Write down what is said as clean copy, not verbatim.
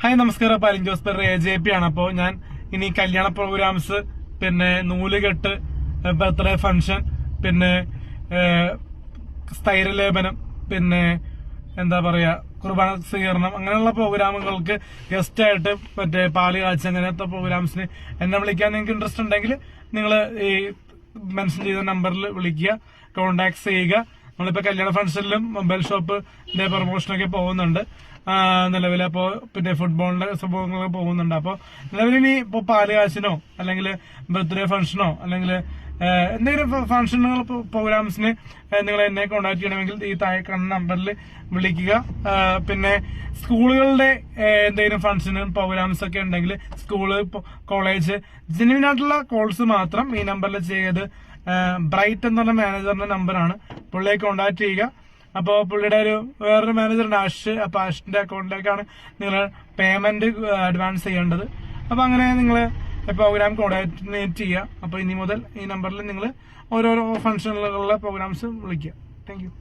Hi നമസ്കാരം. പാലിൻ Jose per AJP ആണ്. അപ്പോ ഞാൻ ഇനി കല്യാണ പ്രോഗ്രാംസ്, പിന്നെ നൂലുകെട്ട്, ബർത്ത്ഡേ ഫംഗ്ഷൻ, പിന്നെ സ്ഥൈര്യലേപനം, പിന്നെ എന്താ പറയാ കുർബാന സ്വീകരണം, അങ്ങനെയുള്ള പ്രോഗ്രാമുകൾക്ക് ഗസ്റ്റ് ആയിട്ട് മറ്റേ പാല് കാഴ്ച അങ്ങനത്തെ പ്രോഗ്രാംസിന് എന്നെ വിളിക്കാൻ നിങ്ങൾക്ക് ഇൻട്രസ്റ്റ് ഉണ്ടെങ്കിൽ നിങ്ങൾ ഈ മെൻഷൻ ചെയ്ത നമ്പറിൽ വിളിക്കുക, കോണ്ടാക്ട് ചെയ്യുക. നമ്മളിപ്പോ കല്യാണ ഫംഗ്ഷനിലും മൊബൈൽ ഷോപ്പിന്റെ പ്രൊമോഷനൊക്കെ പോകുന്നുണ്ട് നിലവിൽ. അപ്പോ പിന്നെ ഫുട്ബോളിന്റെ സംഭവങ്ങളൊക്കെ പോകുന്നുണ്ട്. അപ്പൊ നിലവിലിനി ഇപ്പൊ പാല് കാശിനോ അല്ലെങ്കിൽ ബർത്ത്ഡേ ഫംഗ്ഷനോ അല്ലെങ്കിൽ എന്തെങ്കിലും ഫംഗ്ഷനുകൾ പ്രോഗ്രാംസിന് നിങ്ങൾ എന്നെ കോൺടാക്ട് ചെയ്യണമെങ്കിൽ ഈ താഴെ കാണുന്ന നമ്പറിൽ വിളിക്കുക. പിന്നെ സ്കൂളുകളുടെ എന്തെങ്കിലും ഫംഗ്ഷനും പ്രോഗ്രാംസ് ഒക്കെ ഉണ്ടെങ്കിൽ സ്കൂള്, കോളേജ്, ജെന്യുവിനായിട്ടുള്ള കോൾസ് മാത്രം ഈ നമ്പറിൽ ചെയ്ത് ബ്രൈറ്റ് എന്നുള്ള മാനേജറിന്റെ നമ്പറാണ്, പുള്ളിയെ കോൺടാക്ട് ചെയ്യുക. അപ്പോ പുള്ളിയുടെ വേറൊരു മാനേജറുണ്ട് ആഷ്. അപ്പൊ ആഷിന്റെ അക്കൗണ്ടിലേക്കാണ് നിങ്ങൾ പേയ്മെന്റ് അഡ്വാൻസ് ചെയ്യേണ്ടത്. അപ്പൊ അങ്ങനെ നിങ്ങൾ പ്രോഗ്രാം കോർഡിനേറ്റ് ചെയ്യുക. അപ്പൊ ഇനി മുതൽ ഈ നമ്പറിൽ നിങ്ങൾ ഓരോരോ ഫംഗ്ഷനുകളുള്ള പ്രോഗ്രാംസ് വിളിക്കുക. Thank you.